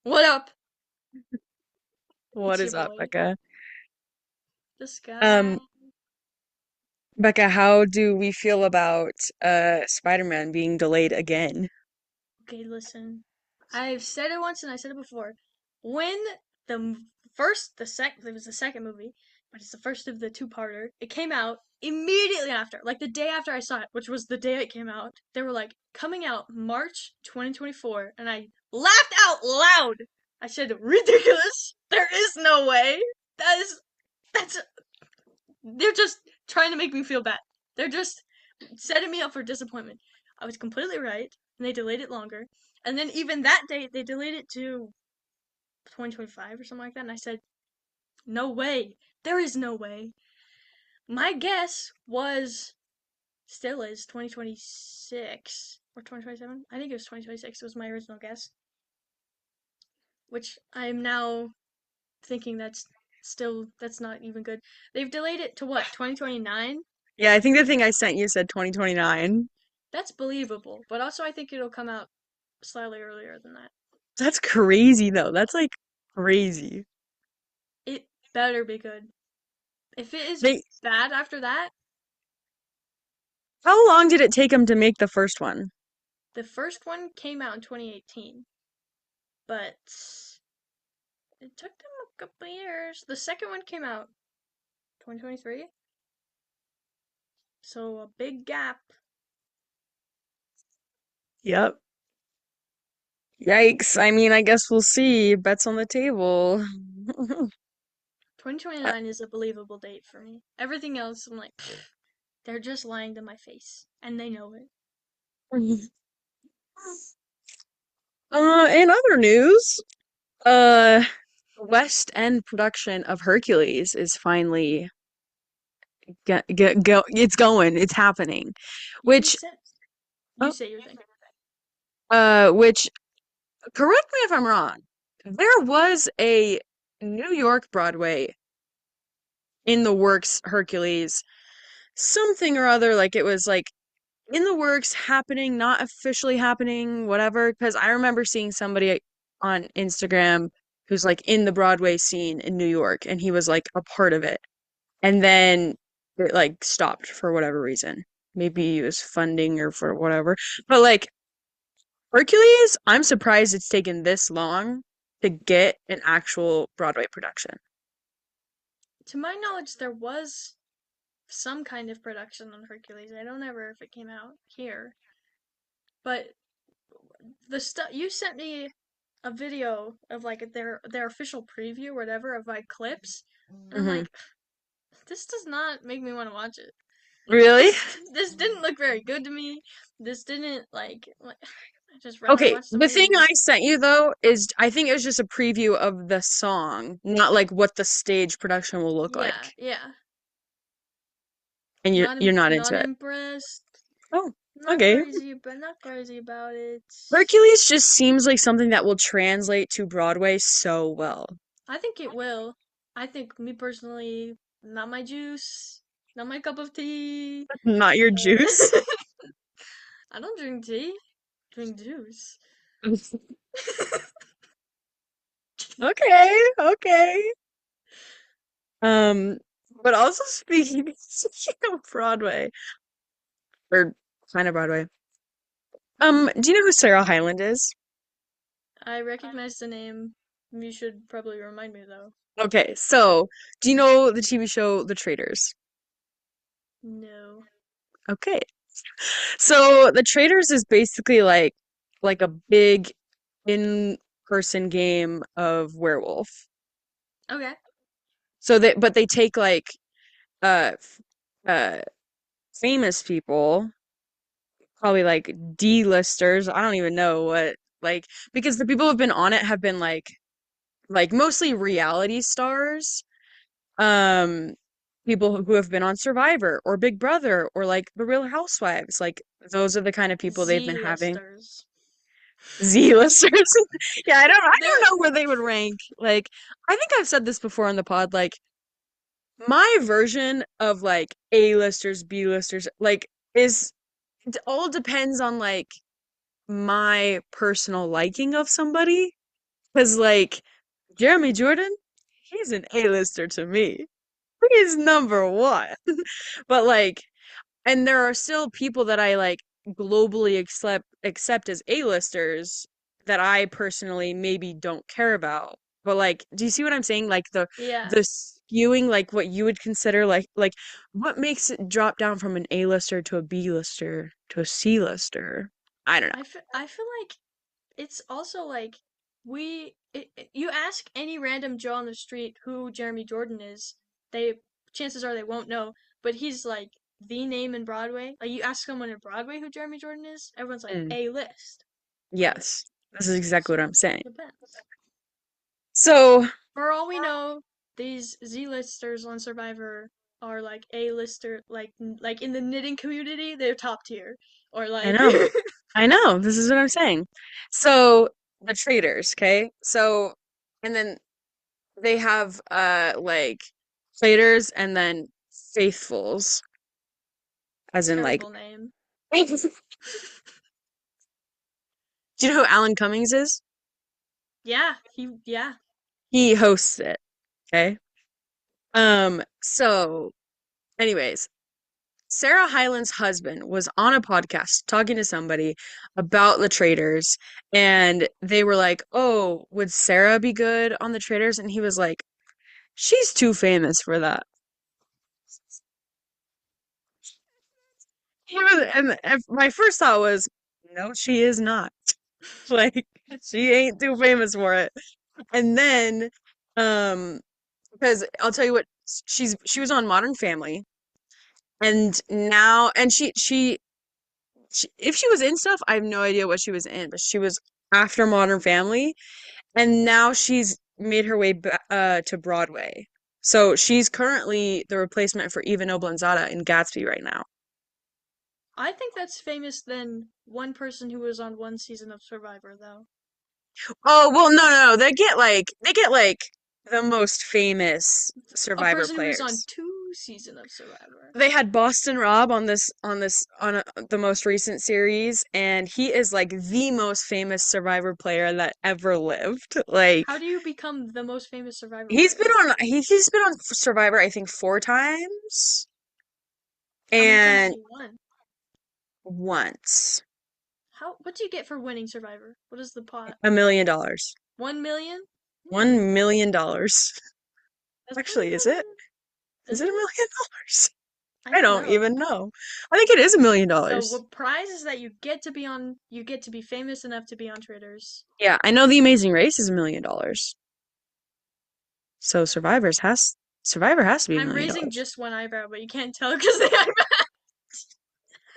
What up? What It's your is up, boy, Becca? the sky. Um, Becca, how do we feel about Spider-Man being delayed again? Okay, listen. I've said it once and I said it before. When it was the second movie, but it's the first of the two-parter. It came out immediately after, like the day after I saw it, which was the day it came out. They were like, coming out March 2024, and I laughed out loud. I said, ridiculous. There is no way. That is, that's, they're just trying to make me feel bad. They're just setting me up for disappointment. I was completely right, and they delayed it longer. And then even that date, they delayed it to 2025 or something like that. And I said, no way. There is no way. My guess was, still is, 2026 or 2027. I think it was 2026. It was my original guess, which I'm now thinking that's not even good. They've delayed it to what, 2029? Yeah, I think the thing I sent you said 2029. That's believable, but also I think it'll come out slightly earlier than that. That's crazy though. That's like crazy. It better be good. If it is They, bad after that, how long did it take them to make the first one? the first one came out in 2018, but it took them a couple years. The second one came out 2023, so a big gap. Yep. Yikes. I mean, I guess we'll see. Bets on the table. 2029 is a believable date for me. Everything else, I'm like, pfft, they're just lying to my face, and they know it. In other news, uh, West End production of Hercules is finally it's going, it's happening. You Which said, you oh, say your thing. which correct me if I'm wrong. There was a New York Broadway in the works Hercules, something or other, like it was like in the works, happening, not officially happening, whatever. Because I remember seeing somebody on Instagram who's like in the Broadway scene in New York, and he was like a part of it. And then it like stopped for whatever reason. Maybe it was funding or for whatever. But like Hercules, I'm surprised it's taken this long to get an actual Broadway production. To my knowledge, there was some kind of production on Hercules. I don't ever if it came out here, but the stuff you sent me a video of like their official preview or whatever of like clips, and I'm Hmm. like, this does not make me want to watch it. Really? This didn't look very good to me. This didn't like I just rather Okay, watch the the thing movie. I sent you though is I think it was just a preview of the song, not like what the stage production will look Yeah, like. yeah. And you're not Not into it. impressed. Oh, okay. Not crazy about it. Hercules just seems like something that will translate to Broadway so well. I think it will. I think me personally, not my juice, not my cup of tea. Not your juice. I don't drink tea. Drink juice. Okay, okay. Um, but also speaking of Broadway, or kind of Broadway. Do you know who Sarah Hyland is? I recognize the name. You should probably remind me though. Okay, so do you know the TV show The Traitors? No. Okay. So The Traitors is basically like a big in-person game of werewolf. Okay. So they take like f- uh famous people, probably like D-listers. I don't even know what like because the people who've been on it have been like mostly reality stars. Um People who have been on Survivor or Big Brother or like The Real Housewives. Like those are the kind of people they've been having. Z-listers. Z-listers. Yeah, I don't They're know where they would rank. Like, I think I've said this before on the pod, like my version of like A-listers, B-listers, like is it all depends on like my personal liking of somebody. Because, like, Jeremy Jordan, he's an A-lister to me. He's number one. But, like, and there are still people that I like globally accept as A-listers that I personally maybe don't care about. But like, do you see what I'm saying? Like Yeah. the skewing, like what you would consider like what makes it drop down from an A-lister to a B-lister to a C-lister? I don't I feel like it's also like you ask any random Joe on the street who Jeremy Jordan is, they chances are they won't know, but he's like the name in Broadway. Like you ask someone in Broadway who Jeremy Jordan is, everyone's like know. A list. But Yes, this is exactly what so I'm saying. depends. So, For all we know, these Z-listers on Survivor are like A-lister, like in the knitting community, they're top tier. Or I like know, I know, this is what I'm saying. So, the traders, okay? So, and then they have like traders and then faithfuls, as in like, terrible name. do you know who Alan Cummings is? Yeah. He hosts it, okay? So anyways, Sarah Hyland's husband was on a podcast talking to somebody about the traders, and they were like, "Oh, would Sarah be good on the traders?" And he was like, "She's too famous for that." He was, and my first thought was, "No, she is not. Like, she ain't too famous for it." And then, um, because I'll tell you what, she was on Modern Family, and now, and if she was in stuff, I have no idea what she was in, but she was after Modern Family, and now she's made her way to Broadway. So she's currently the replacement for Eva Noblanzada in Gatsby right now. I think that's famous than one person who was on one season of Survivor, though. Oh, well, no. They get like the most famous A Survivor person who was on players. two season of Survivor. They had Boston Rob the most recent series, and he is like the most famous Survivor player that ever lived. Like How do you become the most famous Survivor he's been player? on he's been on Survivor I think 4 times How many times have and you won? once What do you get for winning Survivor? What is the pot? $1 million. 1 million? $1 million. That's pretty Actually, is it? good. Is Is it it? $1 million? I I don't don't know. even know. I think it is The $1 million. prize is that you get to be famous enough to be on Traders. Yeah, I know The Amazing Race is $1 million. So Survivor has to be a I'm million raising dollars. just one eyebrow, but you can't tell because the eyebrow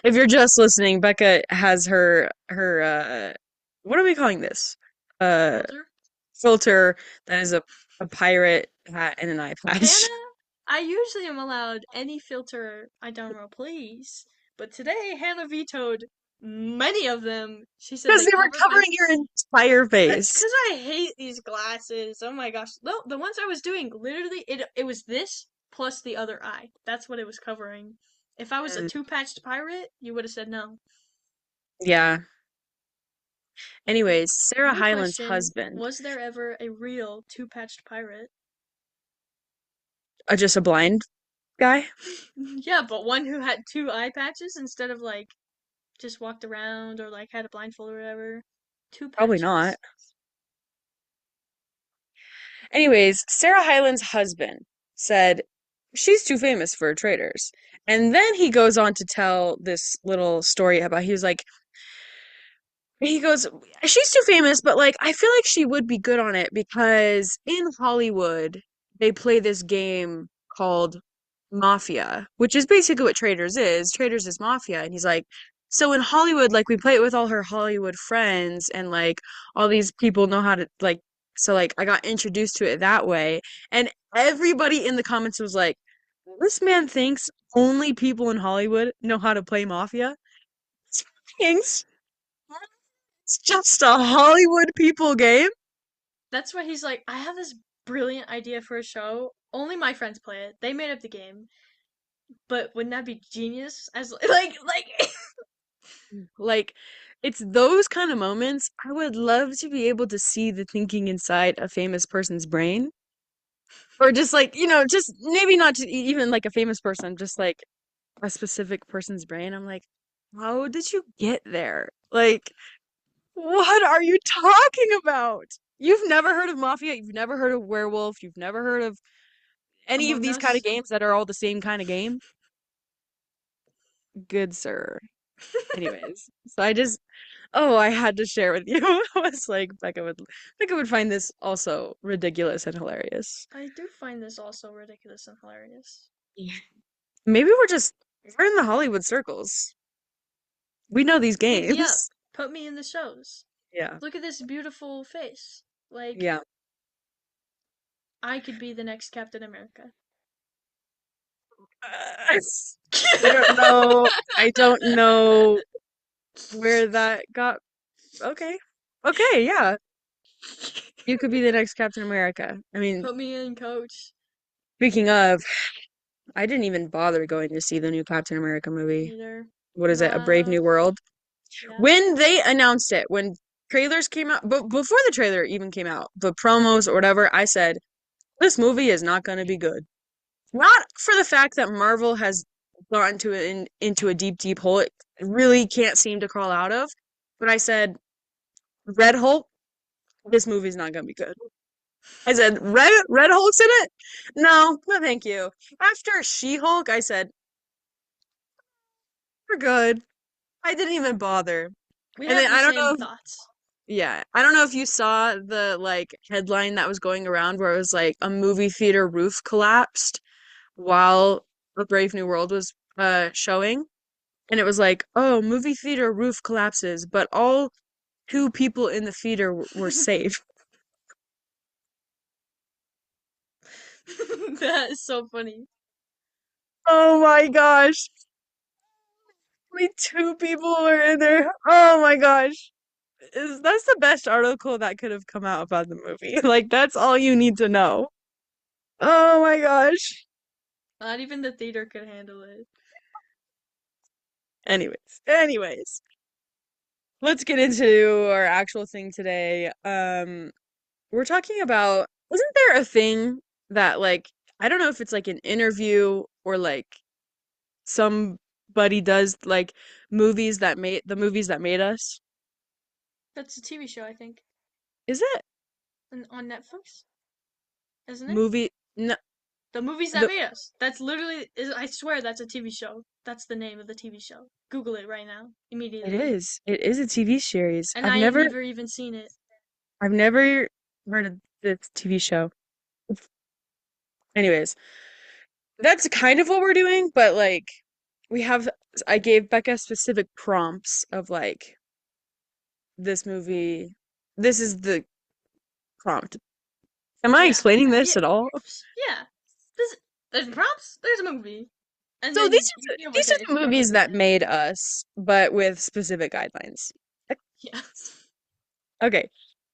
If you're just listening, Becca has her what are we calling this? Uh filter. filter that is a pirate hat and an eye patch. Hannah, I usually am allowed any filter I don't know, please. But today, Hannah vetoed many of them. She said Because they they were covered my. covering your entire That's face. because I hate these glasses. Oh my gosh. No, the ones I was doing, literally, it was this plus the other eye. That's what it was covering. If I was a Mm, two-patched pirate, you would have said no. yeah. But Anyways, Sarah real Hyland's question, husband, was there ever a real two-patched pirate? just a blind guy? Yeah, but one who had two eye patches instead of like just walked around or like had a blindfold or whatever. Two Probably not. patches. Anyways, Sarah Hyland's husband said she's too famous for traders. And then he goes on to tell this little story about he was like he goes, she's too famous, but like I feel like she would be good on it because in Hollywood they play this game called Mafia, which is basically what Traders is. Traders is Mafia, and he's like, so in Hollywood, like we play it with all her Hollywood friends, and like all these people know how to like. So like I got introduced to it that way, and everybody in the comments was like, "This man thinks only people in Hollywood know how to play Mafia." Thanks. It's just a Hollywood people game. That's why he's like, I have this brilliant idea for a show. Only my friends play it. They made up the game. But wouldn't that be genius? As like Like, it's those kind of moments. I would love to be able to see the thinking inside a famous person's brain. Or just like, just maybe not just even like a famous person, just like a specific person's brain. I'm like, how did you get there? Like, what are you talking about? You've never heard of Mafia, you've never heard of Werewolf, you've never heard of any of Among these kind of Us. games that are all the same kind of game? Good sir. Anyways, so I had to share with you. I was like, Becca would find this also ridiculous and hilarious. I do find this also ridiculous and hilarious. Yeah. Maybe we're in the Hollywood circles. We know these Hit me up. games. Put me in the shows. Yeah. Look at this beautiful face. Like, Yeah. I could be the next Captain America. Uh, I don't know. I don't know where that got. Okay. Okay, yeah. You could be the next Captain America. I mean, Put me in, coach. speaking of, I didn't even bother going to see the new Captain America movie. Neither. What is it? A Brave Uh, New World? yeah. When they announced it, when trailers came out, but before the trailer even came out, the promos or whatever, I said, this movie is not going to be good. Not for the fact that Marvel has gone into a deep, deep hole it really can't seem to crawl out of, but I said, Red Hulk, this movie's not going to be good. I said, Red Hulk's in it? No, no, thank you. After She-Hulk, I said, we're good. I didn't even bother. We And have then the I don't same know thoughts. yeah, I don't know if you saw the like headline that was going around where it was like a movie theater roof collapsed while A Brave New World was showing. And it was like, oh, movie theater roof collapses, but all two people in the theater were safe. That is so funny. Oh my gosh. Only two people were in there. Oh my gosh. That's the best article that could have come out about the movie. Like, that's all you need to know. Oh my gosh. Not even the theater could handle it. Anyways, let's get into our actual thing today. We're talking about, isn't there a thing that like, I don't know if it's like an interview or like somebody does like movies that made us. That's a TV show, I think. Is it On Netflix, isn't it? movie? No, The movies that the made us. That's literally, I swear that's a TV show. That's the name of the TV show. Google it right now, it immediately. is. It is a TV series. And I ain't never even seen it. I've never heard of this TV show. Anyways, that's kind of what we're doing, but like we have I gave Becca specific prompts of like this movie. This is the prompt. Am I Yeah. explaining Yeah. this at all? Yeah. This, there's prompts, there's a movie. And So then you deal with these are it if the you don't movies that understand. made us, but with specific guidelines. Yeah. Okay.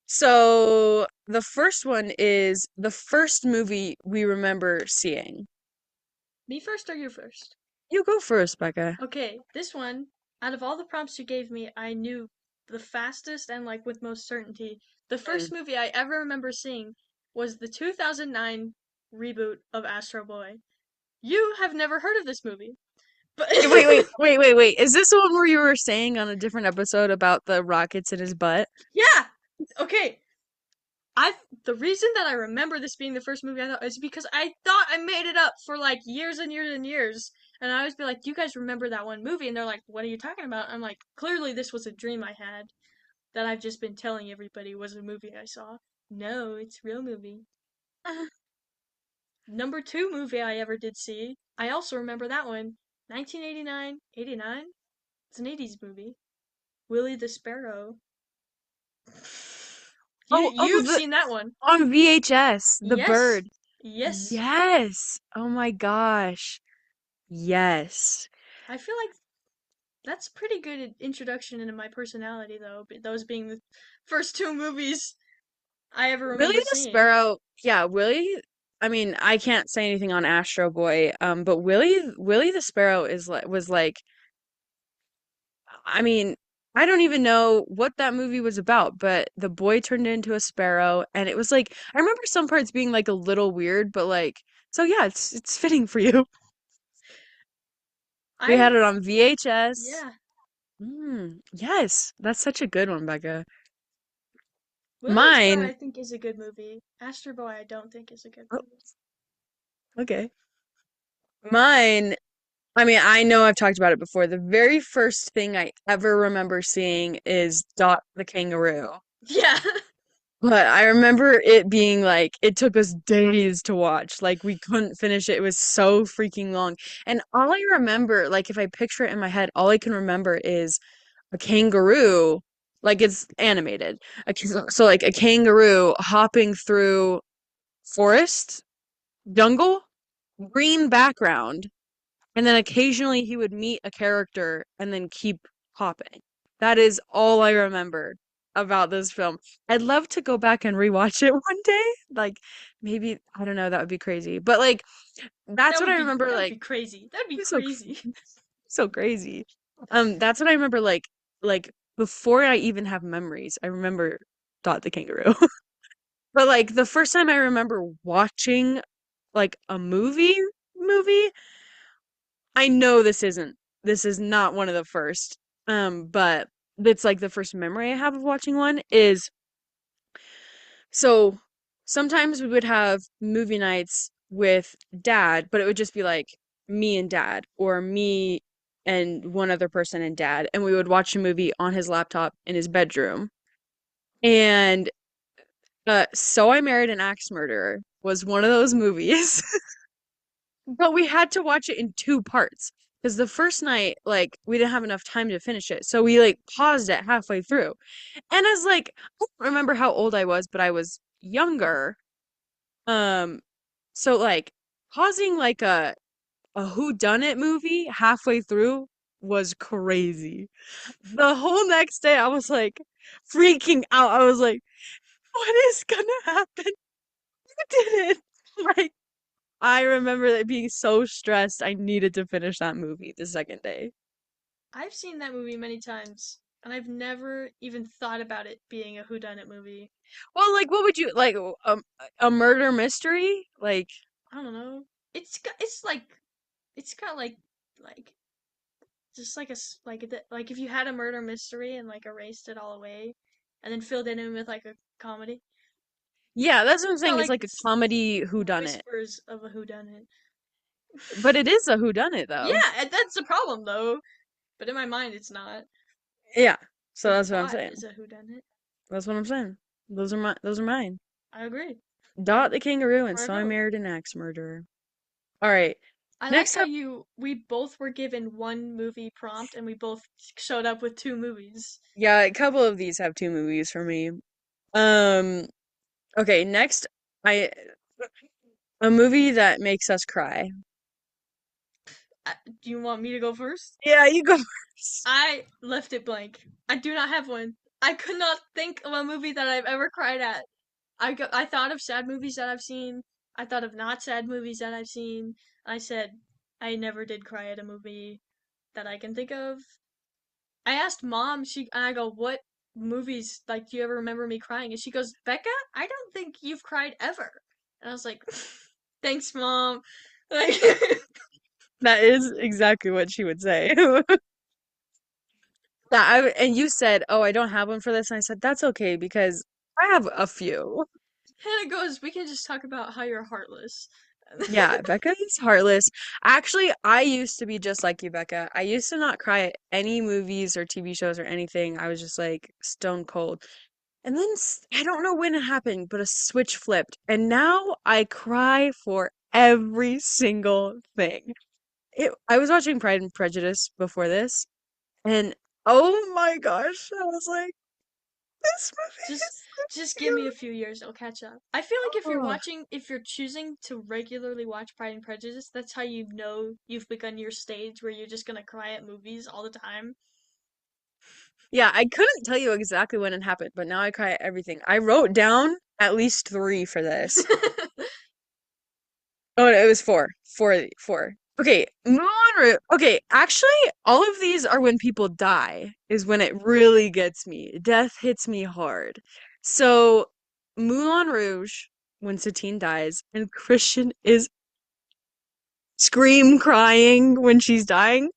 So the first one is the first movie we remember seeing. Me first or you first? You go first, Becca. Okay, this one, out of all the prompts you gave me, I knew the fastest and like with most certainty. The Mm. first movie I ever remember seeing was the 2009 reboot of Astro Boy. You have never heard of this movie, but Wait. Is this the one where you were saying on a different episode about the rockets in his butt? yeah. Okay, I the reason that I remember this being the first movie I thought is because I thought I made it up for like years and years and years. And I always be like, "Do you guys remember that one movie?" And they're like, "What are you talking about?" I'm like, "Clearly this was a dream I had that I've just been telling everybody was a movie I saw." No, it's a real movie. Number 2 movie I ever did see. I also remember that one. 1989, 89. It's an 80s movie. Willie the Sparrow. Oh, You've seen that one. on VHS, the Yes. bird. Yes. Yes. Oh my gosh. Yes. I feel like that's pretty good introduction into my personality, though. Those being the first 2 movies I ever Willie remember the seeing. Sparrow, yeah, Willie, I mean, I can't say anything on Astro Boy, but Willie the Sparrow is like was like I mean, I don't even know what that movie was about, but the boy turned into a sparrow, and it was like I remember some parts being like a little weird, but like so yeah, it's fitting for you. We I had it on VHS. yeah. Yes, that's such a good one, Becca. Wizard Star Mine, I think is a good movie. Astro Boy I don't think is a good oh, movie. okay. Mine, I mean, I know I've talked about it before. The very first thing I ever remember seeing is Dot the Kangaroo. Yeah. But I remember it being like, it took us days to watch. Like, we couldn't finish it. It was so freaking long. And all I remember, like, if I picture it in my head, all I can remember is a kangaroo, like, it's animated. So, like, a kangaroo hopping through forest, jungle, green background, and then occasionally he would meet a character and then keep hopping. That is all I remember about this film. I'd love to go back and rewatch it one day. Like maybe I don't know, that would be crazy. But like that's what I remember That would be like crazy. That would be it's so crazy. so crazy. That's what I remember like before I even have memories. I remember Dot the Kangaroo. But like the first time I remember watching like a movie, I know this is not one of the first. But it's like the first memory I have of watching one is so sometimes we would have movie nights with dad, but it would just be like me and dad or me and one other person and dad, and we would watch a movie on his laptop in his bedroom. And So I Married an Axe Murderer was one of those movies. But we had to watch it in two parts because the first night, like, we didn't have enough time to finish it. So we like paused it halfway through. And as like, I don't remember how old I was, but I was younger. Um, so like pausing like a whodunit movie halfway through was crazy. The whole next day I was like freaking out. I was like, what is gonna happen? Who did it? Like I remember that being so stressed. I needed to finish that movie the second day. I've seen that movie many times, and I've never even thought about it being a whodunit movie. Well, like, what would you like? A murder mystery? Like, I don't know. It's got like just like like if you had a murder mystery and like erased it all away, and then filled it in with like a comedy. yeah, that's what I'm It's got saying. It's like like a comedy whodunit, whispers of a whodunit. but it is a whodunit though. Yeah, and that's the problem though. But in my mind, it's not. Yeah. So But that's what I'm Dot saying. is a whodunit. That's what I'm saying. Those are mine. I agree. Dot the Kangaroo and For a So I vote. Married an Axe Murderer. All right. I like Next how up, we both were given one movie prompt and we both showed up with two movies. yeah, a couple of these have two movies for me. Um, okay, next I a movie that makes us cry. Do you want me to go first? Yeah, you go first. I left it blank. I do not have one. I could not think of a movie that I've ever cried at. I thought of sad movies that I've seen. I thought of not sad movies that I've seen. I said I never did cry at a movie that I can think of. I asked mom, and I go, "What movies like do you ever remember me crying?" And she goes, "Becca, I don't think you've cried ever." And I was like, "Thanks, mom." Like That is exactly what she would say. And you said, "Oh, I don't have one for this." And I said, "That's okay because I have a few." Hannah goes, "We can just talk about how you're heartless." Yeah, Becca is heartless. Actually, I used to be just like you, Becca. I used to not cry at any movies or TV shows or anything. I was just like stone cold. And then I don't know when it happened, but a switch flipped. And now I cry for every single thing. I was watching Pride and Prejudice before this, and oh my gosh, I was like, this movie Just is so just give me a cute. few years, it'll catch up. I feel like Oh. if you're choosing to regularly watch Pride and Prejudice, that's how you know you've begun your stage where you're just gonna cry at movies all the time. Yeah, I couldn't tell you exactly when it happened, but now I cry at everything. I wrote down at least three for this. Oh, no, it was four. Four. Okay, Moulin Rouge. Okay, actually, all of these are when people die, is when it really gets me. Death hits me hard. So, Moulin Rouge, when Satine dies, and Christian is scream crying when she's dying.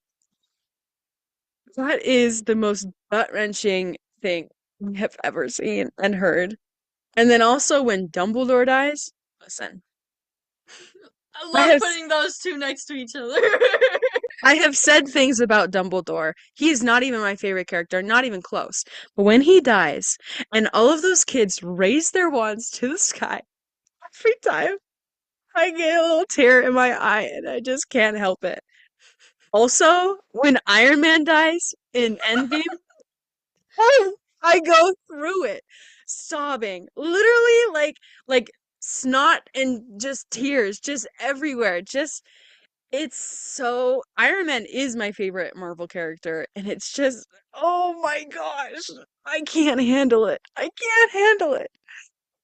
That is the most gut-wrenching thing I have ever seen and heard. And then also when Dumbledore dies, listen, I I love have putting those two next to each other. I have said things about Dumbledore. He is not even my favorite character, not even close. But when he dies, and all of those kids raise their wands to the sky, every time I get a little tear in my eye and I just can't help it. Also, when Iron Man dies in Endgame, I I go through it sobbing, literally like snot and just tears just everywhere. Just it's so Iron Man is my favorite Marvel character, and it's just oh my gosh, I can't handle it. I can't handle it.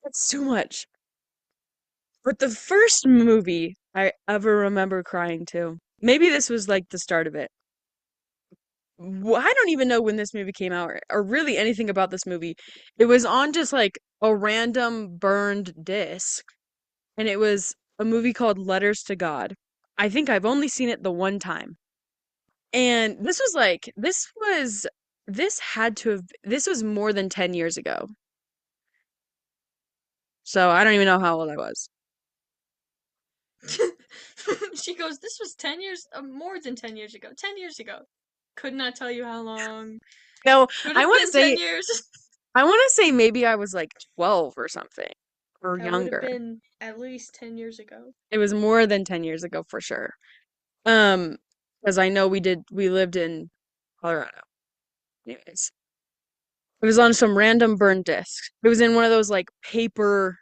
It's too much. But the first movie I ever remember crying to, maybe this was like the start of it. I don't even know when this movie came out or really anything about this movie. It was on just like a random burned disc, and it was a movie called Letters to God. I think I've only seen it the one time. And this was more than 10 years ago. So I don't even know how old I was. She goes, "This was 10 years, more than 10 years ago. 10 years ago. Could not tell you how long. No, Could I have want to been 10 say years." I want to say maybe I was like 12 or something or That would have younger. been at least 10 years ago. It was more than 10 years ago for sure. Because I know we lived in Colorado. Anyways, it was on some random burned disc. It was in one of those like paper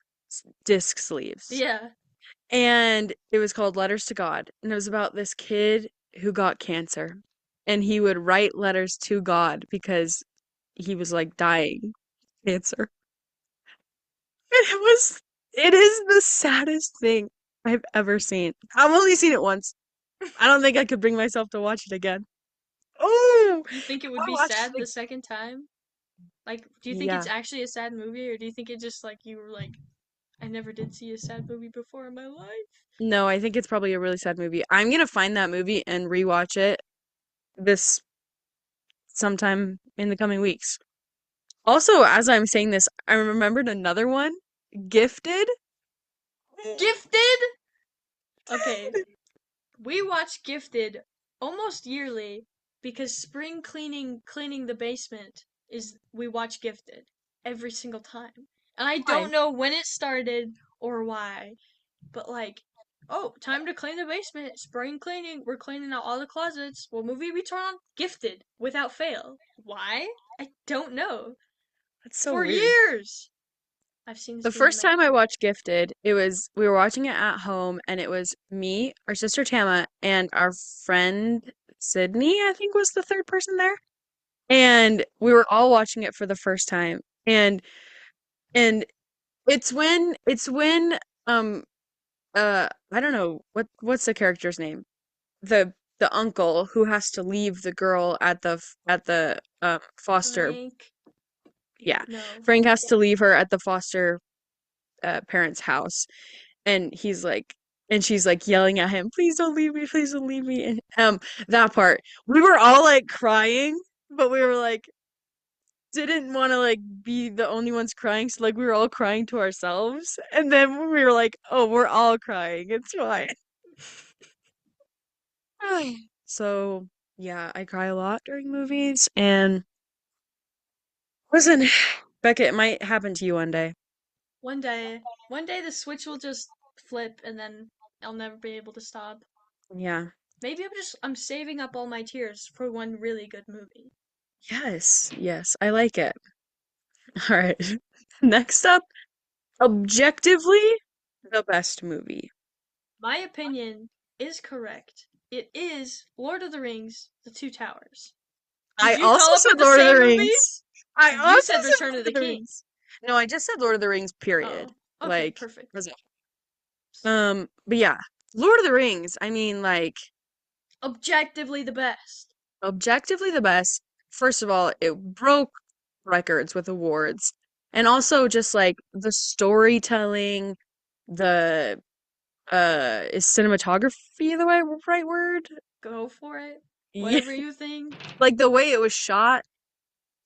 disc sleeves. Yeah. And it was called Letters to God. And it was about this kid who got cancer. And he would write letters to God because he was like dying cancer. And it is the saddest thing I've ever seen. I've only seen it once. I don't think I could bring myself to watch it again. Oh, You think it I would be watched sad it. the second time? Like, do you think it's Yeah. actually a sad movie, or do you think it just like you were like, I never did see a sad movie before in my life? No, I think it's probably a really sad movie. I'm gonna find that movie and rewatch it this sometime in the coming weeks. Also, as I'm saying this, I remembered another one. Gifted. Gifted? Okay, we watch Gifted almost yearly because spring cleaning the basement is we watch Gifted every single time. And I Why? don't know when it started or why, but like, oh, time to clean the basement. Spring cleaning. We're cleaning out all the closets. What movie we turn on? Gifted without fail. Why? I don't know. That's so For weird. years I've seen this The movie in first my time I head. watched Gifted, it was we were watching it at home, and it was me, our sister Tama, and our friend Sydney, I think was the third person there. And we were all watching it for the first time. And it's when I don't know what's the character's name? The uncle who has to leave the girl at the foster, Frank. yeah, No. Frank has to leave her at the foster parents' house, and she's like yelling at him, please don't leave me, please don't leave me. And that part, we were all like crying, but we were like didn't want to like be the only ones crying, so like we were all crying to ourselves, and then we were like, oh, we're all crying, it's fine. So yeah, I cry a lot during movies, and listen, Becca, it might happen to you one day. One day the switch will just flip and then I'll never be able to stop. Yeah. Maybe I'm saving up all my tears for one really good movie. Yes, yes, I like it. All right. Next up, objectively, the best movie. My opinion is correct. It is Lord of the Rings: The Two Towers. I Did you also come up said with the Lord of the same movie? Rings. I You also said said Return Lord of of the the King. Rings. No, I just said Lord of the Rings, period. Oh, okay, Like, perfect. as but yeah, Lord of the Rings, I mean, like, Objectively the best. Objectively the best. First of all, it broke records with awards. And also just like the storytelling, the is cinematography the right word? Go for it. Yeah, Whatever you think. like the way it was shot,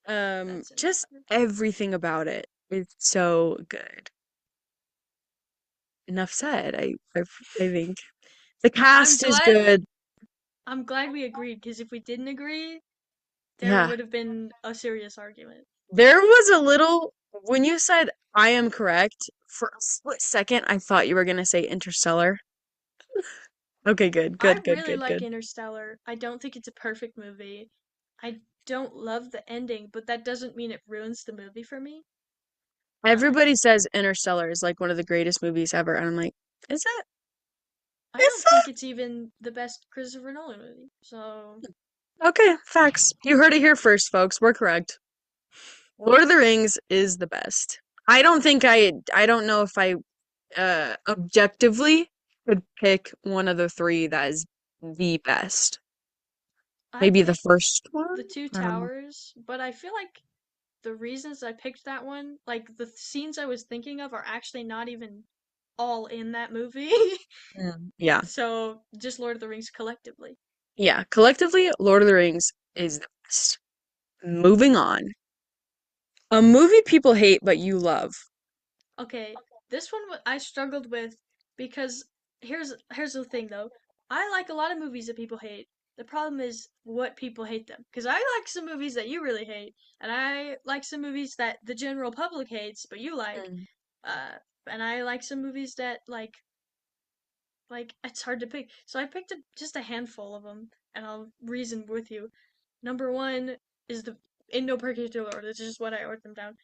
That's just cinematography. everything about it is so good. Enough said. I think the I'm cast is glad good. I'm glad we agreed because if we didn't agree, there Yeah. would have been a serious argument. There was a little, when you said I am correct, for a split second, I thought you were gonna say Interstellar. Okay, good, I good, good, really good, like good. Interstellar. I don't think it's a perfect movie. I don't love the ending, but that doesn't mean it ruins the movie for me. Uh, Everybody says Interstellar is like one of the greatest movies ever, and I'm like, is it? I Is don't think it? it's even the best Christopher Nolan movie. So, Okay, facts. You heard it here first, folks. We're correct. Lord of the Rings is the best. I don't know if I objectively could pick one of the three that is the best. I Maybe the picked first one? The Two I don't know. Towers, but I feel like the reasons I picked that one, like the scenes I was thinking of, are actually not even all in that movie. Yeah. So, just Lord of the Rings collectively. Yeah. Collectively, Lord of the Rings is the best. Moving on. A movie people hate but you love. Okay, this one I struggled with because here's the thing though. I like a lot of movies that people hate. The problem is what people hate them. Because I like some movies that you really hate, and I like some movies that the general public hates, but you like. Mm. Uh, and I like some movies that like it's hard to pick. So I picked just a handful of them, and I'll reason with you. Number one is the in no particular order. This is just what I ordered them down.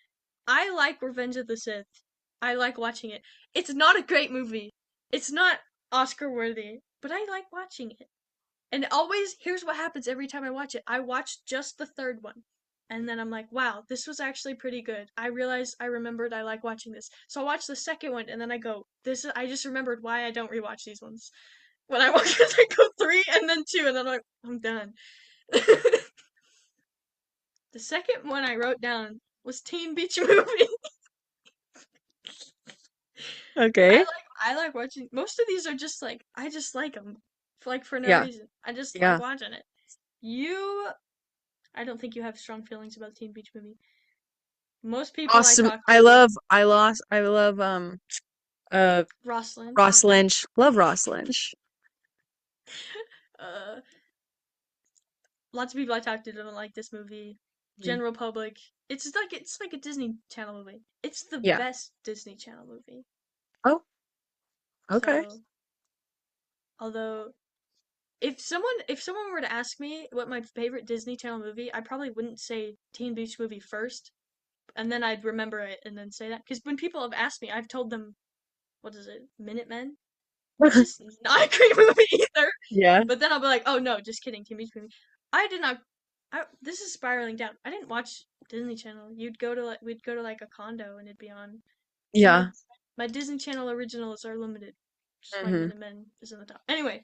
I like Revenge of the Sith. I like watching it. It's not a great movie. It's not Oscar worthy, but I like watching it. And always, here's what happens every time I watch it. I watch just the third one. And then I'm like, wow, this was actually pretty good. I remembered I like watching this. So I watch the second one and then I go, I just remembered why I don't rewatch these ones. When I watch it, I go three and then two and then I'm like, I'm done. The second one I wrote down was Teen Beach Movie. Okay. I like watching. Most of these are just like I just like them, for no Yeah. reason. I just like Yeah. watching it. You, I don't think you have strong feelings about Teen Beach Movie. Most people I Awesome. talk to, I love uh Ross Lynch, Ross Lynch. Love Ross Lynch. uh, lots of people I talk to don't like this movie. Mm. General public, it's like a Disney Channel movie. It's the Yeah. best Disney Channel movie. Oh, okay. So, although if someone were to ask me what my favorite Disney Channel movie, I probably wouldn't say Teen Beach Movie first, and then I'd remember it and then say that. Because when people have asked me, I've told them, what is it, Minutemen, which is not a great movie either. Yeah. But then I'll be like, oh no, just kidding, Teen Beach Movie. I did not. This is spiraling down. I didn't watch Disney Channel. We'd go to like a condo and it'd be on. So Yeah. my Disney Channel originals are limited. Which is why Hmm. Minutemen is in the top. Anyway,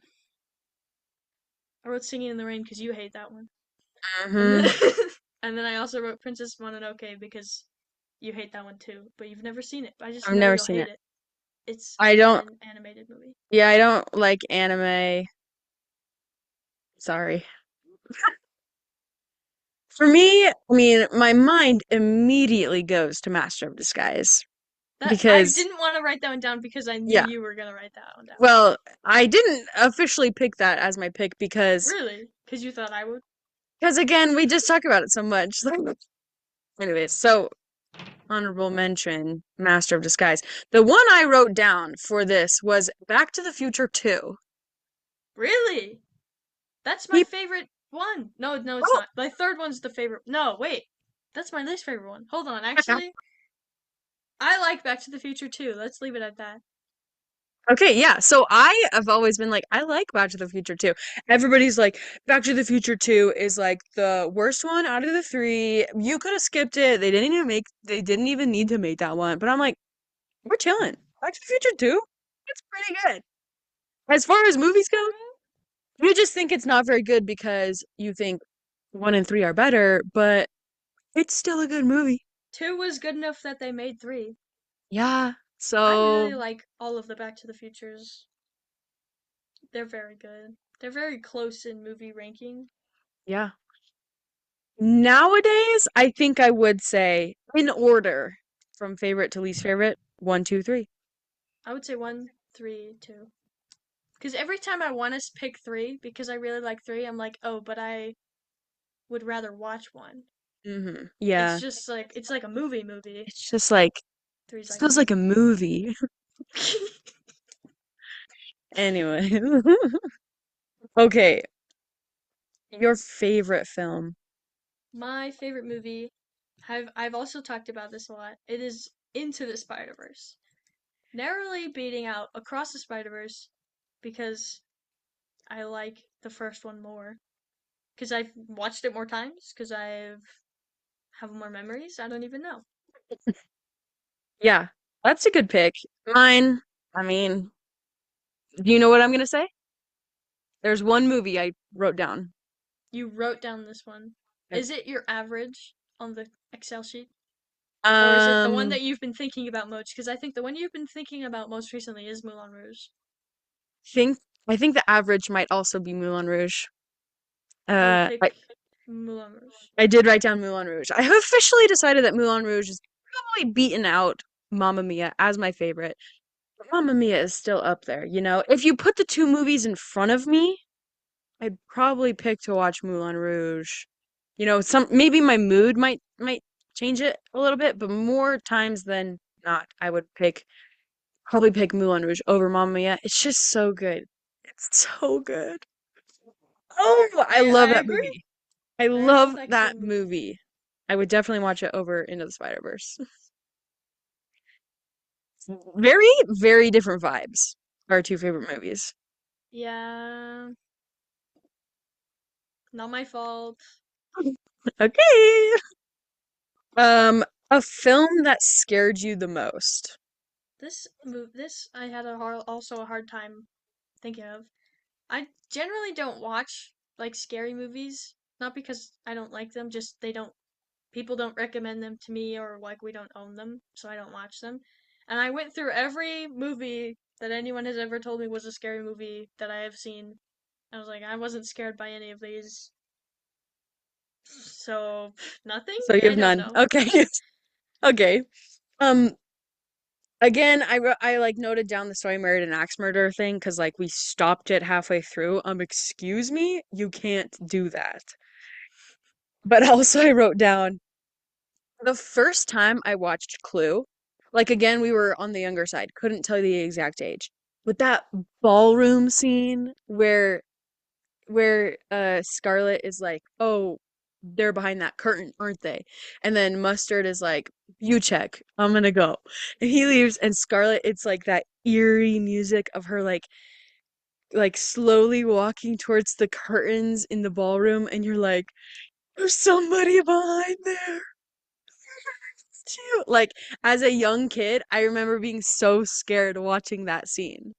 I wrote Singing in the Rain because you hate that one. And then Hmm. and then I also wrote Princess Mononoke because you hate that one too, but you've never seen it. I just I've know never you'll seen hate it. it. It's I don't, an animated movie. yeah, I don't like anime. Sorry. For me, I mean, my mind immediately goes to Master of Disguise That I because, didn't want to write that one down because I knew yeah, you were gonna write that one down. well, I didn't officially pick that as my pick Really? Because you thought I would? because again, we just talk about it so much. Anyways, so honorable mention, Master of Disguise. The one I wrote down for this was Back to the Future 2. Really? That's my He, favorite one. No, no, it's oh, not. My third one's the favorite. No, wait. That's my least favorite one. Hold on, actually. I like Back to the Future too. Let's leave it at that. okay, yeah. So I have always been like, I like Back to the Future 2. Everybody's like, Back to the Future 2 is like the worst one out of the three. You could have skipped it. They didn't even need to make that one. But I'm like, we're chilling. Back to the Future 2? It's pretty good. As far as movies go, You just think it's not very good because you think one and three are better, but it's still a good movie. Two was good enough that they made three. Yeah. I So, really like all of the Back to the Futures. They're very good. They're very close in movie ranking. yeah. Nowadays, I think I would say in order from favorite to least favorite, one, two, three. I would say one, three, two. Because every time I want to pick three, because I really like three, I'm like, oh, but I would rather watch one. Yeah. It's like a movie. It's just like Three's it like a feels like a movie. movie. Anyway. Okay, your favorite film. My favorite movie, I've also talked about this a lot. It is Into the Spider-Verse. Narrowly beating out Across the Spider-Verse because I like the first one more. Because I've watched it more times, because I've have more memories. I don't even know. Yeah, that's a good pick. Mine, I mean, do you know what I'm gonna say? There's one movie I wrote down. You wrote down this one. Yep. Is it your average on the Excel sheet? Or is it the one Um, that you've been thinking about most? Because I think the one you've been thinking about most recently is Moulin Rouge. think I think the average might also be Moulin Rouge. I would I pick Moulin Rouge. I did write down Moulin Rouge. I have officially decided that Moulin Rouge is probably beaten out Mamma Mia as my favorite. But Mamma Mia is still up there, you know? If you put the two movies in front of me, I'd probably pick to watch Moulin Rouge. You know, some maybe my mood might change it a little bit, but more times than not, I would probably pick Moulin Rouge over Mamma Mia. It's just so good. It's so good. Oh, I love I that agree. movie. I They're love both that excellent movies. movie. I would definitely watch it over Into the Spider-Verse. Very, very different vibes. Our two favorite movies. Yeah, not my fault. Okay. A film that scared you the most. This I had also a hard time thinking of. I generally don't watch like scary movies, not because I don't like them, just they don't people don't recommend them to me or like we don't own them, so I don't watch them. And I went through every movie that anyone has ever told me was a scary movie that I have seen. I was like, I wasn't scared by any of these. So, nothing? So you I have don't none. know. Okay. Okay. Um, again, I like noted down the Story Married an Axe Murder thing because like we stopped it halfway through. Excuse me, you can't do that. But also I wrote down the first time I watched Clue, like again, we were on the younger side, couldn't tell you the exact age. But that ballroom scene where Scarlett is like, "Oh, they're behind that curtain, aren't they?" And then Mustard is like, "You check. I'm gonna go." And he leaves and Scarlett, it's like that eerie music of her like slowly walking towards the curtains in the ballroom and you're like, "There's somebody behind there." Too. Like as a young kid, I remember being so scared watching that scene.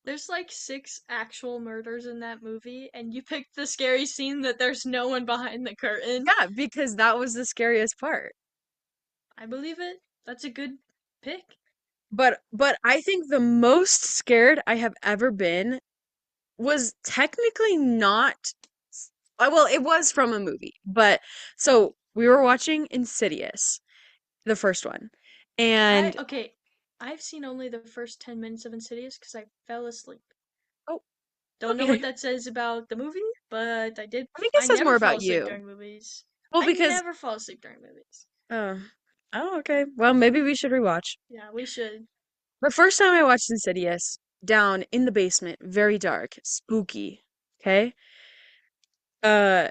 There's like six actual murders in that movie, and you picked the scary scene that there's no one behind the curtain. Yeah, because that was the scariest part. I believe it. That's a good pick. But I think the most scared I have ever been was technically not well, it was from a movie. But so we were watching Insidious, the first one. And Okay, I've seen only the first 10 minutes of Insidious because I fell asleep. oh, Don't know okay. what that says about the movie, but I did. I think it I says never more fall about asleep you. during movies. Well, I because never fall asleep during movies. oh, oh, okay. Well, maybe we should rewatch. Yeah, we should. The first time I watched Insidious, down in the basement, very dark, spooky. Okay? Uh,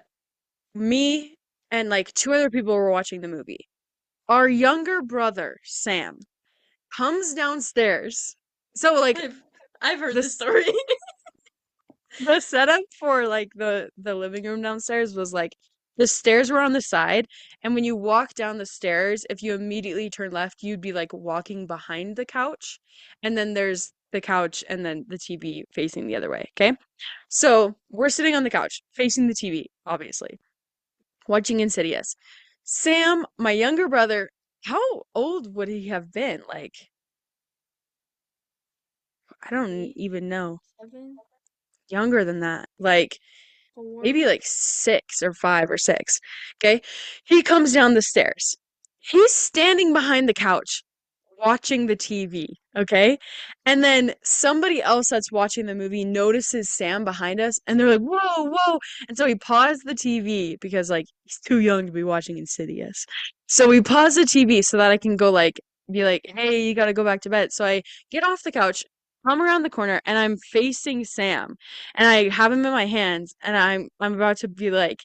me and like two other people were watching the movie. Our younger brother, Sam, comes downstairs. So like I've I've heard this this story. the setup for like the living room downstairs was like the stairs were on the side, and when you walk down the stairs, if you immediately turn left, you'd be like walking behind the couch, and then there's the couch and then the TV facing the other way. Okay. So we're sitting on the couch facing the TV, obviously, watching Insidious. Sam, my younger brother, how old would he have been? Like, I don't Eight, even know. 7, Younger than that. Like, 4. maybe like 6 or 5 or 6. Okay. He comes down the stairs. He's standing behind the couch watching the TV. Okay. And then somebody else that's watching the movie notices Sam behind us and they're like, whoa, whoa. And so we pause the TV because like he's too young to be watching Insidious. So we pause the TV so that I can go like, be like, hey, you gotta go back to bed. So I get off the couch, come around the corner, and I'm facing Sam. And I have him in my hands and I'm about to be like,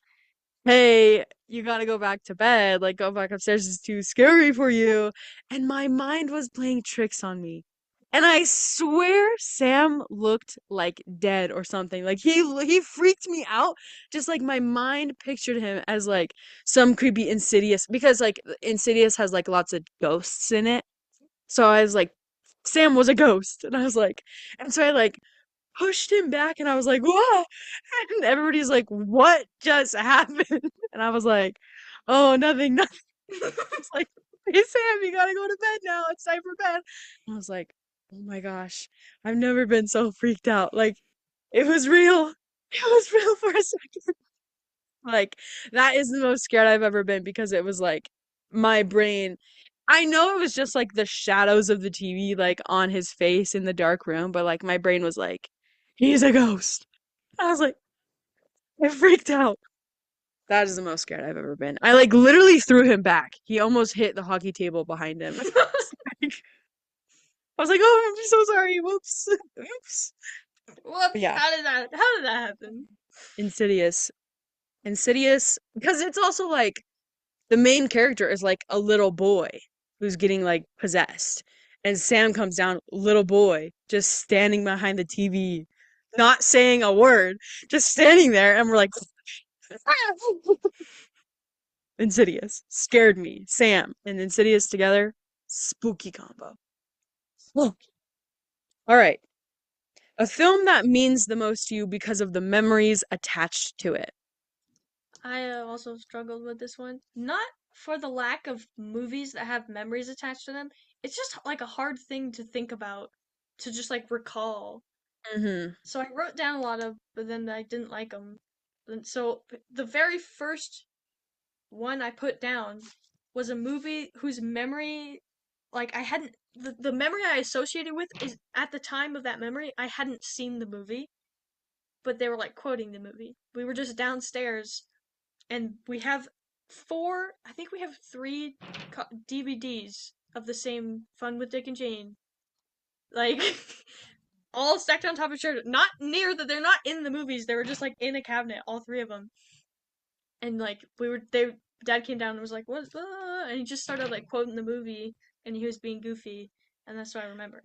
hey, you gotta go back to bed, like go back upstairs, it's too scary for you. And my mind was playing tricks on me. And I swear Sam looked like dead or something. Like he freaked me out. Just like my mind pictured him as like some creepy Insidious because like Insidious has like lots of ghosts in it. So I was like, Sam was a ghost. And I was like, and so I like pushed him back and I was like, whoa. And everybody's like, what just happened? And I was like, oh, nothing, nothing. It's like, hey, Sam, you gotta go to bed now. It's time for bed. And I was like, oh my gosh, I've never been so freaked out. Like, it was real. It was real for a second. Like, that is the most scared I've ever been because it was like my brain. I know it was just like the shadows of the TV, like on his face in the dark room, but like my brain was like, he's a ghost. I was like, I freaked out. That is the most scared I've ever been. I like literally threw him back. He almost hit the hockey table behind him. I was like, oh, I'm so sorry. Whoops. Oops. But Whoops! yeah, How did that happen? Insidious. Insidious, because it's also like the main character is like a little boy who's getting like possessed. And Sam comes down, little boy, just standing behind the TV, not saying a word, just standing there, and we're like, Insidious. Scared me. Sam and Insidious together. Spooky combo. All right. A film that means the most to you because of the memories attached to it. I also struggled with this one. Not for the lack of movies that have memories attached to them. It's just like a hard thing to think about, to just like recall. Mm-hmm. So I wrote down a lot of, but then I didn't like them. And so the very first one I put down was a movie whose memory, like I hadn't, the memory I associated with is at the time of that memory, I hadn't seen the movie, but they were like quoting the movie. We were just downstairs and we have I think we have three DVDs of the same Fun with Dick and Jane. Like, all stacked on top of each other. Not near that, they're not in the movies, they were just like in a cabinet, all three of them. And like, dad came down and was like, what? And he just started like quoting the movie and he was being goofy. And that's what I remember.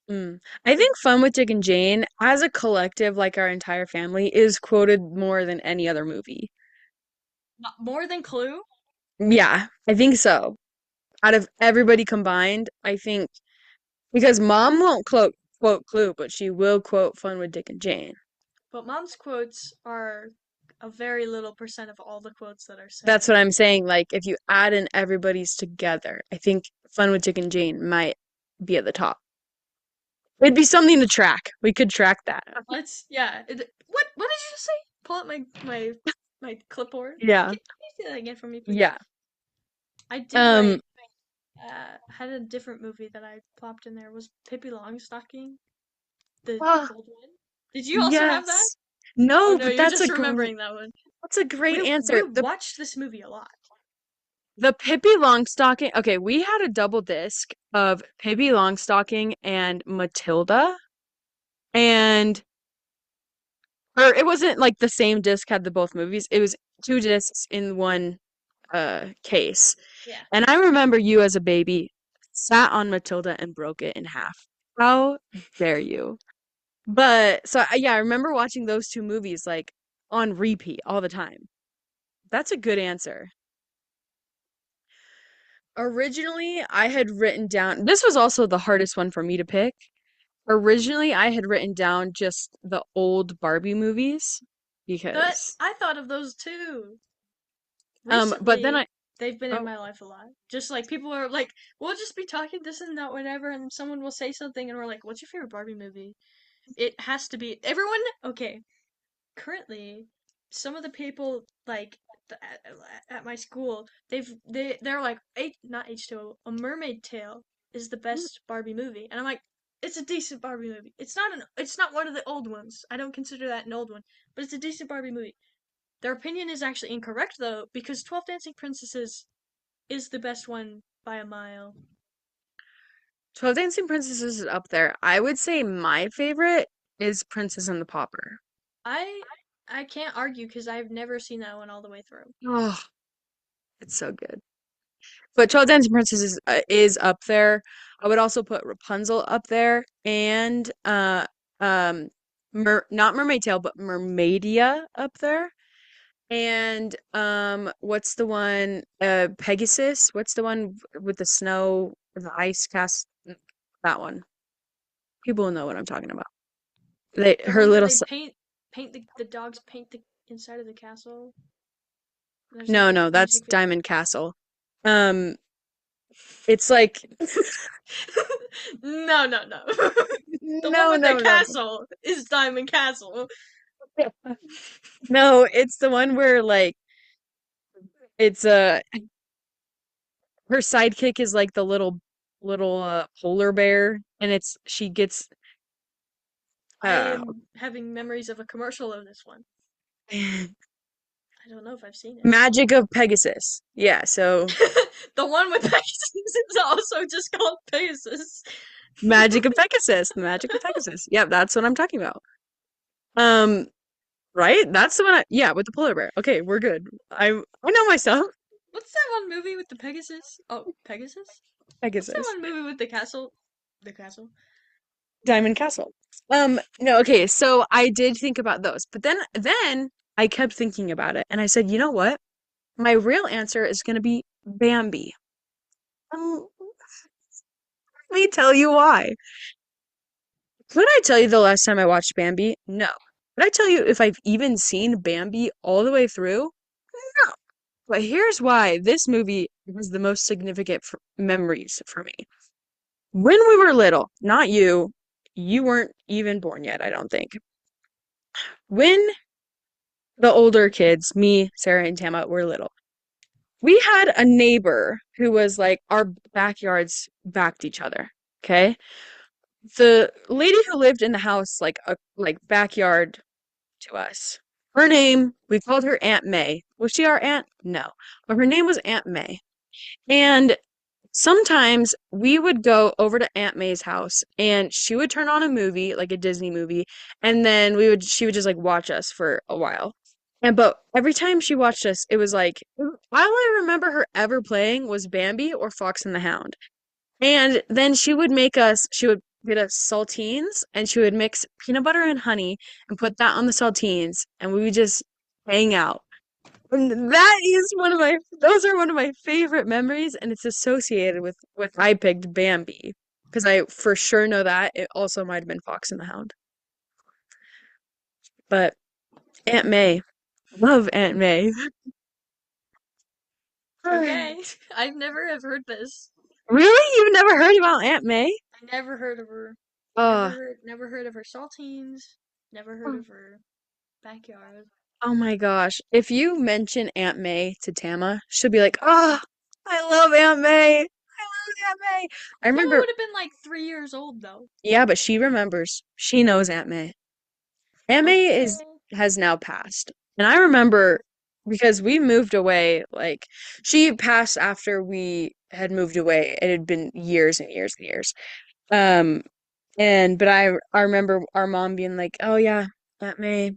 Mm. I think Fun with Dick and Jane, as a collective, like our entire family, is quoted more than any other movie. More than Clue? Yeah, I think so. Out of everybody combined, I think because mom won't quote Clue, but she will quote Fun with Dick and Jane. But mom's quotes are a very little percent of all the quotes that are said. That's what I'm saying. Like, if you add in everybody's together, I think Fun with Dick and Jane might be at the top. It'd be something to track. We could track that. Yeah. What did you just say? Pull up my clipboard. Yeah. Can you say that again for me, please? Yeah. I did Um, write. Had a different movie that I plopped in there was Pippi Longstocking, the oh, old one. Did you also have that? yes. Oh No, no, but you're just remembering that one. that's a great We answer. watched this movie a lot. The Pippi Longstocking. Okay, we had a double disc of Pippi Longstocking and Matilda, and or it wasn't like the same disc had the both movies. It was two discs in one case. Yeah. And I remember you as a baby sat on Matilda and broke it in half. How dare you? But so yeah, I remember watching those two movies like on repeat all the time. That's a good answer. Originally, I had written down, this was also the hardest one for me to pick. Originally, I had written down just the old Barbie movies That because I thought of those too. but then Recently, I they've been in oh my life a lot. Just like people are like, we'll just be talking this and that, whatever, and someone will say something, and we're like, "What's your favorite Barbie movie?" It has to be everyone. Okay, currently, some of the people like at my school, they're like, not H2O, A Mermaid Tale is the best Barbie movie, and I'm like, it's a decent Barbie movie. It's not one of the old ones. I don't consider that an old one, but it's a decent Barbie movie. Their opinion is actually incorrect though, because 12 Dancing Princesses is the best one by a mile. 12 Dancing Princesses is up there. I would say my favorite is Princess and the Pauper. I I can't argue because I've never seen that one all the way through. Oh, it's so good. But 12 Dancing Princesses is up there. I would also put Rapunzel up there and um not Mermaid Tale, but Mermaidia up there. And what's the one Pegasus? What's the one with the snow, the ice cast? That one. People know what I'm talking about. The Her one where little they paint the dogs paint the inside of the castle. There's like No, a no, that's music video. Diamond Castle. Um, it's like No, no, no. The one no, with the no, no. castle is Diamond Castle. No, it's the one where like it's her sidekick is like the little polar bear and it's she gets I uh am having memories of a commercial of this one. I don't know if I've seen it. Magic of Pegasus. Yeah, so The one with Pegasus is also just called Pegasus. Magic of Pegasus, the Magic of Pegasus. Yep, that's what I'm talking about. Um, right? That's the one yeah, with the polar bear. Okay, we're good. I know myself. What's that one movie with the Pegasus? Oh, Pegasus? What's that Pegasus. one movie with the castle? The castle? Diamond Castle. No, okay, so I did think about those, but then I kept thinking about it and I said, you know what? My real answer is gonna be Bambi. Let me tell you why. Could I tell you the last time I watched Bambi? No. Could I tell you if I've even seen Bambi all the way through? No. But here's why this movie has the most significant memories for me. When we were little, not you, you weren't even born yet, I don't think. When the older kids, me, Sarah, and Tama, were little, we had a neighbor who was like our backyards backed each other. Okay. The lady who lived in the house, like a like backyard to us, her name, we called her Aunt May. Was she our aunt? No. But her name was Aunt May. And sometimes we would go over to Aunt May's house and she would turn on a movie, like a Disney movie, and then she would just like watch us for a while. And but every time she watched us, it was like all I remember her ever playing was Bambi or Fox and the Hound. And then she would get us saltines and she would mix peanut butter and honey and put that on the saltines and we would just hang out. And those are one of my favorite memories and it's associated with I picked Bambi because I for sure know that it also might have been Fox and the Hound. But Aunt May, love Aunt May. Okay. I've never have heard this. Really? You've never heard about Aunt May? I never heard of her. Oh, Never heard of her saltines. Never heard of her backyard. oh my gosh. If you mention Aunt May to Tama, she'll be like, "Oh, I love Aunt May. I love Aunt May." I Tama remember, would have been like 3 years old though. yeah, but she remembers. She knows Aunt May. Aunt May is Okay. has now passed. And I remember because we moved away, like she passed after we had moved away. It had been years and years and years. Um, and but I remember our mom being like, "Oh yeah, Aunt May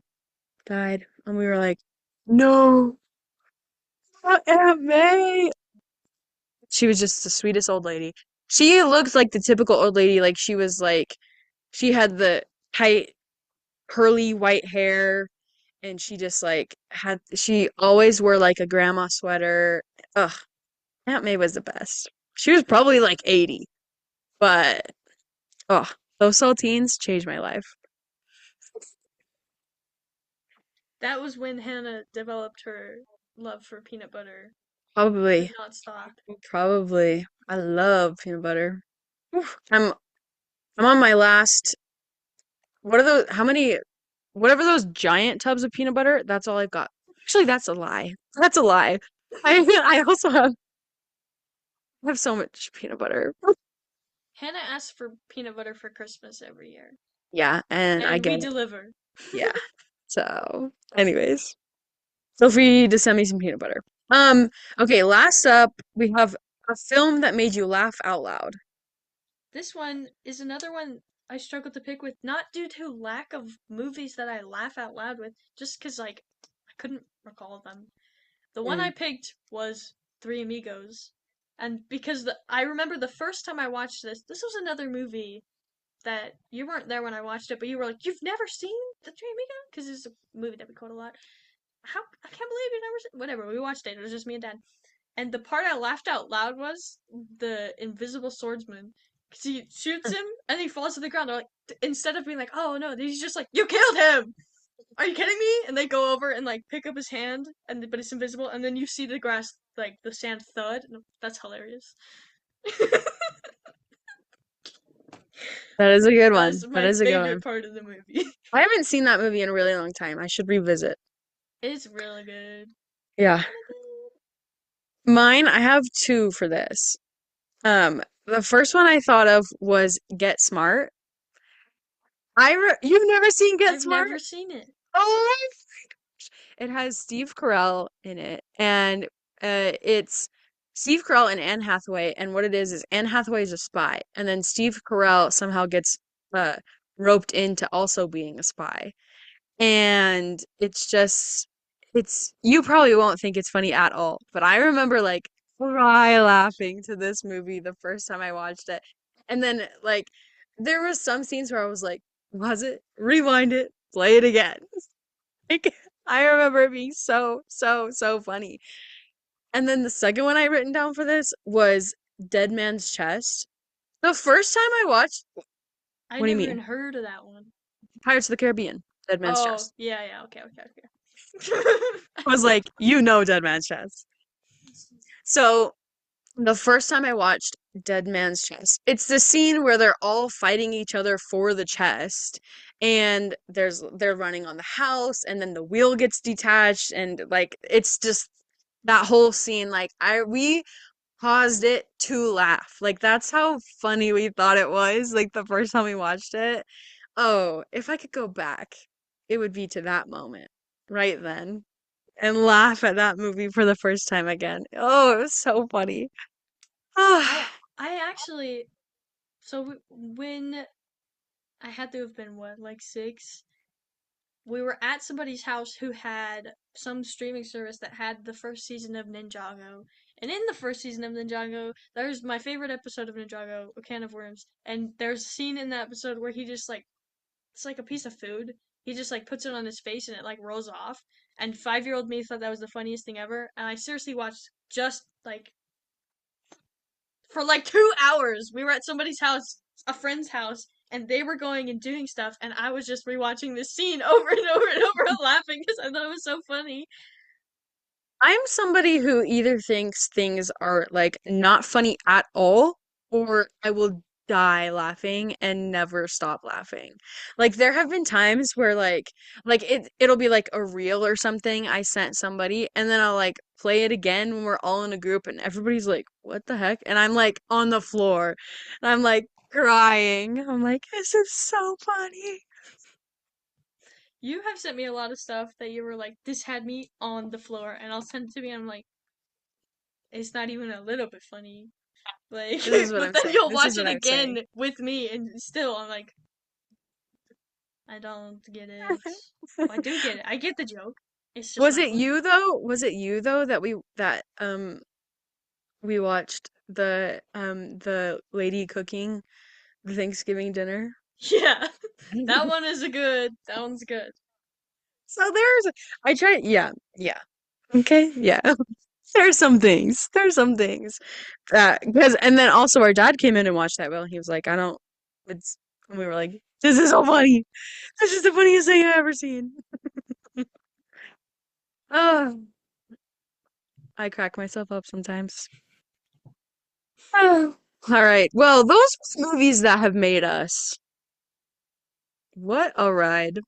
died." And we were like, "No, not Aunt May." She was just the sweetest old lady. She looked like the typical old lady, like she was like she had the tight curly white hair and she just like she always wore like a grandma sweater. Ugh, Aunt May was the best. She was probably like 80, but oh. Those saltines changed my life. That was when Hannah developed her love for peanut butter. Could Probably, not stop. probably. I love peanut butter. Oof. I'm on my last. What are those? How many? Whatever those giant tubs of peanut butter. That's all I've got. Actually, that's a lie. That's a lie. I also have so much peanut butter. Hannah asks for peanut butter for Christmas every year, Yeah, and I and we get it. deliver. Yeah. So, anyways, feel free to send me some peanut butter. Okay, last up, we have a film that made you laugh out loud. This one is another one I struggled to pick with, not due to lack of movies that I laugh out loud with, just because, like, I couldn't recall them. The one I Mm. picked was Three Amigos. And because I remember the first time I watched this was another movie that you weren't there when I watched it, but you were like, "You've never seen The Three Amigos?" Because it's a movie that we quote a lot. How I can't believe you never seen. Whatever, we watched it. It was just me and Dad. And the part I laughed out loud was the invisible swordsman. Because he shoots him and he falls to the ground. They're like, instead of being like, "Oh no," he's just like, "You killed him! Are you kidding me?" And they go over and like pick up his hand, and but it's invisible. And then you see the grass, like the sand thud. And that's hilarious. That is a good That's one. That my is a good one. favorite part of the movie. I haven't seen that movie in a really long time. I should revisit. It's really good. Yeah. Really good. Mine, I have two for this. The first one I thought of was Get Smart. You've never seen Get I've Smart? never seen it. Oh, it has Steve Carell in it, and it's Steve Carell and Anne Hathaway. And what it is Anne Hathaway is a spy, and then Steve Carell somehow gets uh, roped into also being a spy. And you probably won't think it's funny at all, but I remember like cry laughing to this movie the first time I watched it. And then like there was some scenes where I was like, was it? Rewind it, play it again. Like I remember it being so, so, so funny. And then the second one I written down for this was Dead Man's Chest. The first time I watched, I what do you never mean? even heard of that one. Pirates of the Caribbean, Dead Man's Oh, Chest. yeah, yeah, okay, okay, I was like, you know Dead Man's Chest. So the first time I watched Dead Man's Chest, it's the scene where they're all fighting each other for the chest, and they're running on the house, and then the wheel gets detached, and like it's just that whole scene. Like we paused it to laugh. Like that's how funny we thought it was. Like the first time we watched it. Oh, if I could go back, it would be to that moment right then and laugh at that movie for the first time again. Oh, it was so funny. I Ah, I actually when I had to have been what, like 6, we were at somebody's house who had some streaming service that had the first season of Ninjago. And in the first season of Ninjago, there's my favorite episode of Ninjago, A Can of Worms. And there's a scene in that episode where he just like it's like a piece of food. He just like puts it on his face and it like rolls off. And 5-year-old me thought that was the funniest thing ever. And I seriously watched just like for like 2 hours. We were at somebody's house, a friend's house, and they were going and doing stuff, and I was just rewatching this scene over and over and over, laughing because I thought it was so funny. I'm somebody who either thinks things are like not funny at all, or I will die laughing and never stop laughing. Like there have been times where like it'll be like a reel or something I sent somebody, and then I'll like play it again when we're all in a group and everybody's like, "What the heck?" And I'm like on the floor and I'm like crying. I'm like, "This is so funny." You have sent me a lot of stuff that you were like, this had me on the floor, and I'll send it to me, and I'm like, it's not even a little bit funny. Like, This is what but I'm then saying. you'll This is watch what it I'm saying. again with me, and still, I'm like, I don't get it. Well, I do get it. I get the joke. It's just Was not it funny. you though? Was it you though that we watched the lady cooking the Thanksgiving dinner? Yeah, that one is a good. That one's good. So I tried, yeah, yeah. Okay, yeah. There's some things that because and then also our dad came in and watched that well. He was like, I don't it's And we were like, this is so funny. This is the funniest thing I've ever seen. Oh, I crack myself up sometimes. Oh. All right. Well, those movies that have made us. What a ride.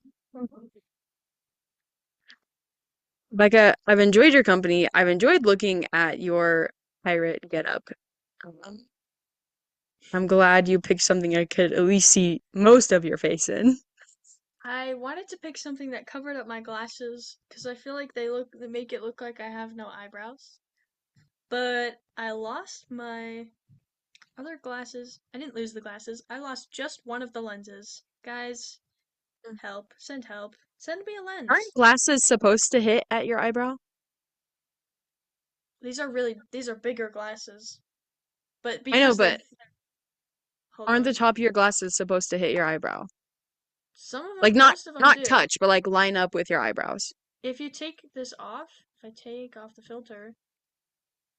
Becca, I've enjoyed your company. I've enjoyed looking at your pirate getup. Um, I'm glad you picked something I could at least see most of your face in. I wanted to pick something that covered up my glasses because I feel like they make it look like I have no eyebrows. But I lost my other glasses. I didn't lose the glasses. I lost just one of the lenses. Guys, help. Send help. Send me a Aren't lens. glasses supposed to hit at your eyebrow? These are bigger glasses. But I know, because but hold aren't the on. top of your glasses supposed to hit your eyebrow? Some of Like them, not most of them not do. touch, but like line up with your eyebrows. If you take this off, if I take off the filter,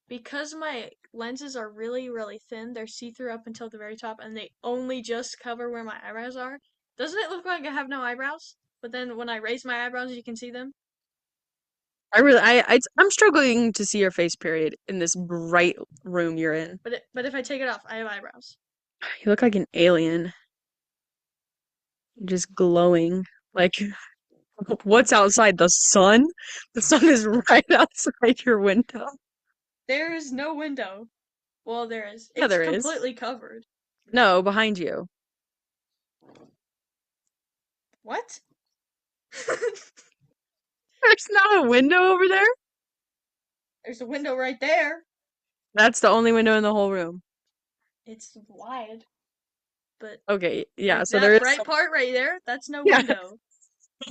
because my lenses are really, really thin, they're see-through up until the very top, and they only just cover where my eyebrows are. Doesn't it look like I have no eyebrows? But then when I raise my eyebrows, you can see them. I'm struggling to see your face period in this bright room you're in. But if I take it off, I have eyebrows. You look like an alien, just glowing. Like what's outside? The sun? The sun is right outside your window. There is no window. Well, there is. Yeah, It's there is. completely covered. No, behind you. What? There's not a window over there. There's a window right there. That's the only window in the whole room. It's wide, but Okay, yeah, like so there that is bright some. part right there, that's no Yeah. window.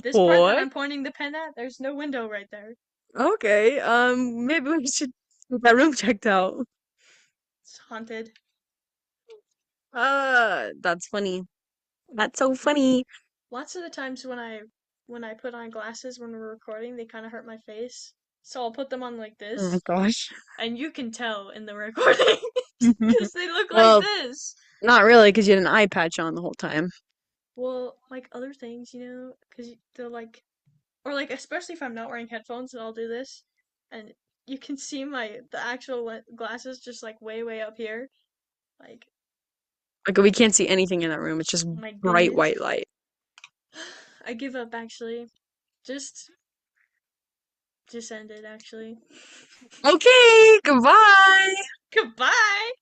This part that What? I'm pointing the pen at, there's no window right there. Okay, maybe we should get that room checked out. It's haunted. That's funny. That's so funny. Lots of the times when I put on glasses when we're recording, they kind of hurt my face. So I'll put them on like Oh my this, gosh. and you can tell in the recording because they look like Well, this. not really, because you had an eye patch on the whole time. Well, like other things, because they're like, or like especially if I'm not wearing headphones, and I'll do this, and you can see the actual glasses just like way way up here. Like, Like we can't see anything in that room. It's just my bright goodness, white light. I give up actually. Just just end it actually. Okay, goodbye. Goodbye.